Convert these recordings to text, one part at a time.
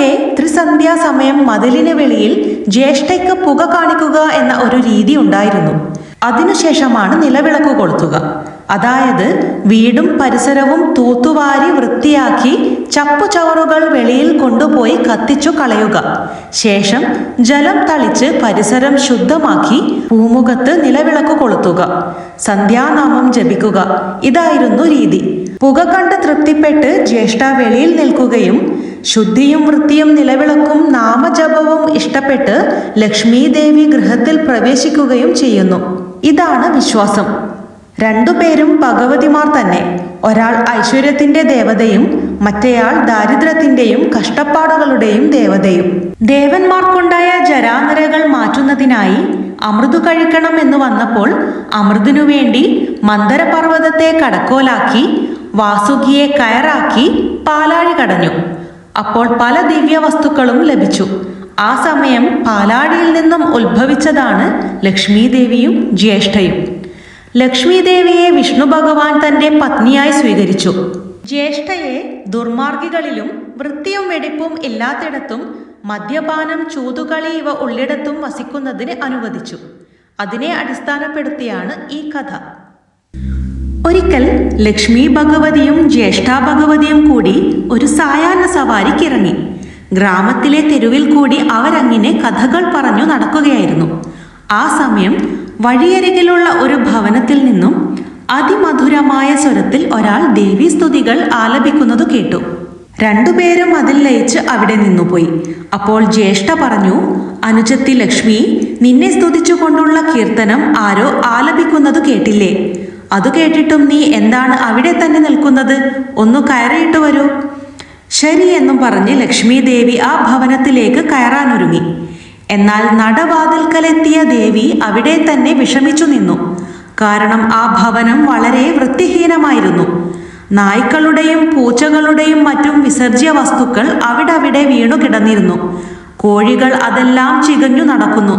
പണ്ടൊക്കെ ത്രിസന്ധ്യാസമയം മതിലിന് വെളിയിൽ ജ്യേഷ്ഠയ്ക്ക് പുക കാണിക്കുക എന്ന ഒരു രീതി ഉണ്ടായിരുന്നു. അതിനുശേഷമാണ് നിലവിളക്ക് കൊളുത്തുക. അതായത് വീടും പരിസരവും തൂത്തുവാരി വൃത്തിയാക്കി ചപ്പുചവറുകൾ വെളിയിൽ കൊണ്ടുപോയി കത്തിച്ചു കളയുക. ശേഷം ജലം തളിച്ച് പരിസരം ശുദ്ധമാക്കി പൂമുഖത്ത് നിലവിളക്ക് കൊളുത്തുക, സന്ധ്യാനാമം ജപിക്കുക. ഇതായിരുന്നു രീതി. പുക കണ്ട് തൃപ്തിപ്പെട്ട് ജ്യേഷ്ഠ വെളിയിൽ നിൽക്കുകയും ശുദ്ധിയും വൃത്തിയും നിലവിളക്കും നാമജപവും ഇഷ്ടപ്പെട്ട് ലക്ഷ്മി ദേവി ഗൃഹത്തിൽ പ്രവേശിക്കുകയും ചെയ്യുന്നു. ഇതാണ് വിശ്വാസം. രണ്ടുപേരും ഭഗവതിമാർ തന്നെ. ഒരാൾ ഐശ്വര്യത്തിന്റെ ദേവതയും മറ്റേയാൾ ദാരിദ്ര്യത്തിന്റെയും കഷ്ടപ്പാടുകളുടെയും ദേവതയും. ദേവന്മാർക്കുണ്ടായ ജരാനരകൾ മാറ്റുന്നതിനായി അമൃതു കഴിക്കണം എന്ന് വന്നപ്പോൾ അമൃതിനു വേണ്ടി മന്ദരപർവ്വതത്തെ കടക്കോലാക്കി വാസുകിയെ കയറാക്കി പാലാഴി കടഞ്ഞു. അപ്പോൾ പല ദിവ്യ വസ്തുക്കളും ലഭിച്ചു. ആ സമയം പാലാഴിയിൽ നിന്നും ഉത്ഭവിച്ചതാണ് ലക്ഷ്മി ദേവിയും ജ്യേഷ്ഠയും. ലക്ഷ്മി ദേവിയെ വിഷ്ണു ഭഗവാൻ തന്റെ പത്നിയായി സ്വീകരിച്ചു. ജ്യേഷ്ഠയെ ദുർമാർഗികളിലും വൃത്തിയും വെടിപ്പും ഇല്ലാത്തിടത്തും മദ്യപാനം, ചൂതുകളി ഇവ ഉള്ളിടത്തും വസിക്കുന്നതിന് അനുവദിച്ചു. അതിനെ അടിസ്ഥാനപ്പെടുത്തിയാണ് ഈ കഥ. ഒരിക്കൽ ലക്ഷ്മി ഭഗവതിയും ജ്യേഷ്ഠ ഭഗവതിയും കൂടി ഒരു സായാഹ്ന സവാരിക്കിറങ്ങി. ഗ്രാമത്തിലെ തെരുവിൽ കൂടി അവരങ്ങനെ കഥകൾ പറഞ്ഞു നടക്കുകയായിരുന്നു. ആ സമയം വഴിയരികിലുള്ള ഒരു ഭവനത്തിൽ നിന്നും അതിമധുരമായ സ്വരത്തിൽ ഒരാൾ ദേവീസ്തുതികൾ ആലപിക്കുന്നത് കേട്ടു. രണ്ടുപേരും അതിൽ ലയിച്ച് അവിടെ നിന്നുപോയി. അപ്പോൾ ജ്യേഷ്ഠ പറഞ്ഞു, അനുജത്തി ലക്ഷ്മി, നിന്നെ സ്തുതിച്ചുകൊണ്ടുള്ള കീർത്തനം ആരോ ആലപിക്കുന്നത് കേട്ടില്ലേ? അത് കേട്ടിട്ടും നീ എന്താണ് അവിടെ തന്നെ നിൽക്കുന്നത്? ഒന്ന് കയറിയിട്ട് വരൂ. ശരി എന്നും പറഞ്ഞ് ലക്ഷ്മി ദേവി ആ ഭവനത്തിലേക്ക് കയറാനൊരുങ്ങി. എന്നാൽ നടവാതിൽക്കലെത്തിയ ദേവി അവിടെ തന്നെ വിഷമിച്ചു നിന്നു. കാരണം ആ ഭവനം വളരെ വൃത്തിഹീനമായിരുന്നു. നായ്ക്കളുടെയും പൂച്ചകളുടെയും മറ്റും വിസർജ്യ വസ്തുക്കൾ അവിടെ വീണു കിടന്നിരുന്നു. കോഴികൾ അതെല്ലാം ചികഞ്ഞു നടക്കുന്നു.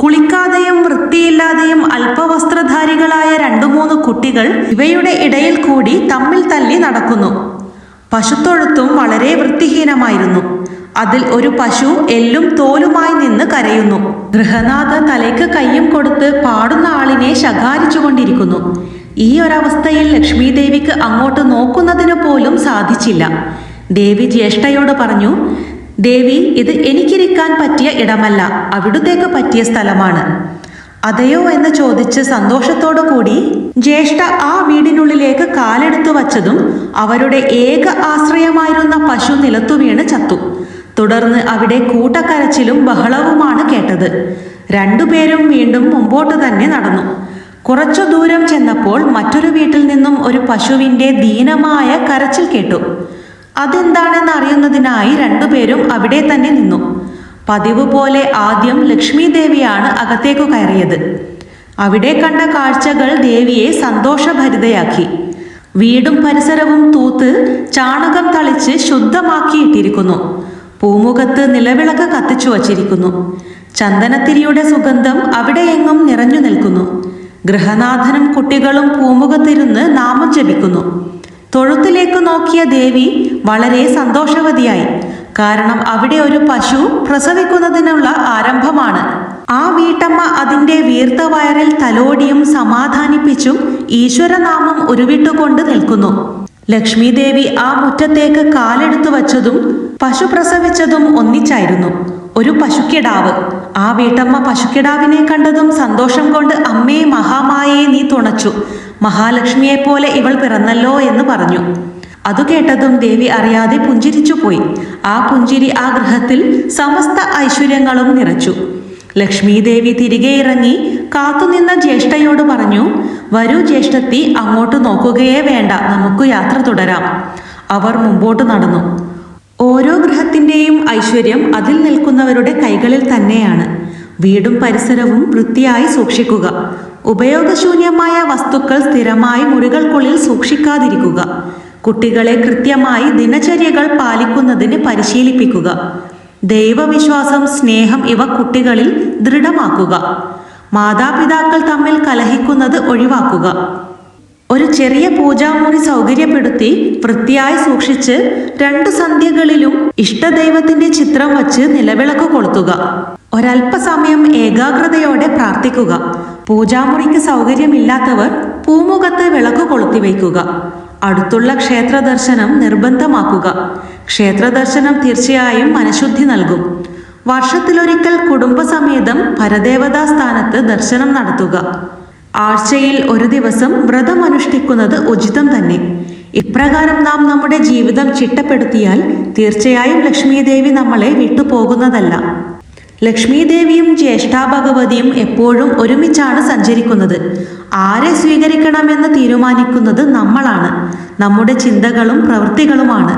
കുളിക്കാതെയും വൃത്തിയില്ലാതെയും അല്പവസ്ത്രധാരികളായ 2-3 കുട്ടികൾ ഇവയുടെ ഇടയിൽ കൂടി തമ്മിൽ തല്ലി നടക്കുന്നു. പശുത്തൊഴുത്തും വളരെ വൃത്തിഹീനമായിരുന്നു. അതിൽ ഒരു പശു എല്ലും തോലുമായി നിന്ന് കരയുന്നു. ഗൃഹനാഥ തലയ്ക്ക് കയ്യും കൊടുത്ത് പാടുന്ന ആളിനെ ശകാരിച്ചുകൊണ്ടിരിക്കുന്നു. ഈ ഒരവസ്ഥയിൽ ലക്ഷ്മി ദേവിക്ക് അങ്ങോട്ട് നോക്കുന്നതിന് പോലും സാധിച്ചില്ല. ദേവി ജ്യേഷ്ഠയോട് പറഞ്ഞു, ദേവി, ഇത് എനിക്കിരിക്കാൻ പറ്റിയ ഇടമല്ല, അവിടുത്തേക്ക് പറ്റിയ സ്ഥലമാണ്. അതെയോ എന്ന് ചോദിച്ച് സന്തോഷത്തോടു കൂടി ജ്യേഷ്ഠ ആ വീടിനുള്ളിലേക്ക് കാലെടുത്തു വച്ചതും അവരുടെ ഏക ആശ്രയമായിരുന്ന പശു നിലത്തു വീണ് ചത്തു. തുടർന്ന് അവിടെ കൂട്ടക്കരച്ചിലും ബഹളവുമാണ് കേട്ടത്. രണ്ടുപേരും വീണ്ടും മുമ്പോട്ട് തന്നെ നടന്നു. കുറച്ചു ദൂരം ചെന്നപ്പോൾ മറ്റൊരു വീട്ടിൽ നിന്നും ഒരു പശുവിന്റെ ദീനമായ കരച്ചിൽ കേട്ടു. അതെന്താണെന്ന് അറിയുന്നതിനായി രണ്ടുപേരും അവിടെ തന്നെ നിന്നു. പതിവ് പോലെ ആദ്യം ലക്ഷ്മി ദേവിയാണ് അകത്തേക്കു കയറിയത്. അവിടെ കണ്ട കാഴ്ചകൾ ദേവിയെ സന്തോഷഭരിതയാക്കി. വീടും പരിസരവും തൂത്ത് ചാണകം തളിച്ച് ശുദ്ധമാക്കിയിട്ടിരിക്കുന്നു. പൂമുഖത്ത് നിലവിളക്ക് കത്തിച്ചു വച്ചിരിക്കുന്നു. ചന്ദനത്തിരിയുടെ സുഗന്ധം അവിടെയെങ്ങും നിറഞ്ഞു നിൽക്കുന്നു. ഗൃഹനാഥനും കുട്ടികളും പൂമുഖത്തിരുന്ന് നാമം ജപിക്കുന്നു. തൊഴുത്തിലേക്ക് നോക്കിയ ദേവി വളരെ സന്തോഷവതിയായി. കാരണം അവിടെ ഒരു പശു പ്രസവിക്കുന്നതിനുള്ള ആരംഭമാണ്. ആ വീട്ടമ്മ അതിന്റെ വീർത്ത വയറിൽ തലോടിയും സമാധാനിപ്പിച്ചും ഈശ്വരനാമം ഉരുവിട്ടുകൊണ്ട് നിൽക്കുന്നു. ലക്ഷ്മി ദേവി ആ മുറ്റത്തേക്ക് കാലെടുത്തു വച്ചതും പശു പ്രസവിച്ചതും ഒന്നിച്ചായിരുന്നു. ഒരു പശുക്കിടാവ്. ആ വീട്ടമ്മ പശുക്കിടാവിനെ കണ്ടതും സന്തോഷം കൊണ്ട്, അമ്മേ മഹാമായയെ നീ തുണച്ചു, മഹാലക്ഷ്മിയെപ്പോലെ ഇവൾ പിറന്നല്ലോ എന്ന് പറഞ്ഞു. അതു കേട്ടതും ദേവി അറിയാതെ പുഞ്ചിരിച്ചുപോയി. ആ പുഞ്ചിരി ആ ഗൃഹത്തിൽ സമസ്ത ഐശ്വര്യങ്ങളും നിറച്ചു. ലക്ഷ്മി ദേവി തിരികെ ഇറങ്ങി കാത്തുനിന്ന ജ്യേഷ്ഠയോട് പറഞ്ഞു, വരൂ ജ്യേഷ്ഠത്തി, അങ്ങോട്ട് നോക്കുകയേ വേണ്ട, നമുക്ക് യാത്ര തുടരാം. അവർ മുമ്പോട്ട് നടന്നു. ഓരോ ഗൃഹത്തിൻ്റെയും ഐശ്വര്യം അതിൽ നിൽക്കുന്നവരുടെ കൈകളിൽ തന്നെയാണ്. വീടും പരിസരവും വൃത്തിയായി സൂക്ഷിക്കുക. ഉപയോഗശൂന്യമായ വസ്തുക്കൾ സ്ഥിരമായി മുറികൾക്കുള്ളിൽ സൂക്ഷിക്കാതിരിക്കുക. കുട്ടികളെ കൃത്യമായി ദിനചര്യകൾ പാലിക്കുന്നതിന് പരിശീലിപ്പിക്കുക. ദൈവവിശ്വാസം, സ്നേഹം ഇവ കുട്ടികളിൽ ദൃഢമാക്കുക. മാതാപിതാക്കൾ തമ്മിൽ കലഹിക്കുന്നത് ഒഴിവാക്കുക. ഒരു ചെറിയ പൂജാമുറി സൗകര്യപ്പെടുത്തി വൃത്തിയായി സൂക്ഷിച്ച് 2 സന്ധ്യകളിലും ഇഷ്ടദൈവത്തിന്റെ ചിത്രം വച്ച് നിലവിളക്ക് കൊളുത്തുക. ഒരല്പസമയം ഏകാഗ്രതയോടെ പ്രാർത്ഥിക്കുക. പൂജാമുറിക്ക് സൗകര്യമില്ലാത്തവർ പൂമുഖത്ത് വിളക്ക് കൊളുത്തിവയ്ക്കുക. അടുത്തുള്ള ക്ഷേത്ര ദർശനം നിർബന്ധമാക്കുക. ക്ഷേത്ര ദർശനം തീർച്ചയായും മനഃശുദ്ധി നൽകും. വർഷത്തിലൊരിക്കൽ കുടുംബസമേതം പരദേവതാ സ്ഥാനത്ത് ദർശനം നടത്തുക. ആഴ്ചയിൽ ഒരു ദിവസം വ്രതം അനുഷ്ഠിക്കുന്നത് ഉചിതം തന്നെ. ഇപ്രകാരം നാം നമ്മുടെ ജീവിതം ചിട്ടപ്പെടുത്തിയാൽ തീർച്ചയായും ലക്ഷ്മീദേവി നമ്മളെ വിട്ടുപോകുന്നതല്ല. ലക്ഷ്മീദേവിയും ജ്യേഷ്ഠാഭഗവതിയും എപ്പോഴും ഒരുമിച്ചാണ് സഞ്ചരിക്കുന്നത്. ആരെ സ്വീകരിക്കണമെന്ന് തീരുമാനിക്കുന്നത് നമ്മളാണ്. നമ്മുടെ ചിന്തകളും പ്രവൃത്തികളുമാണ്.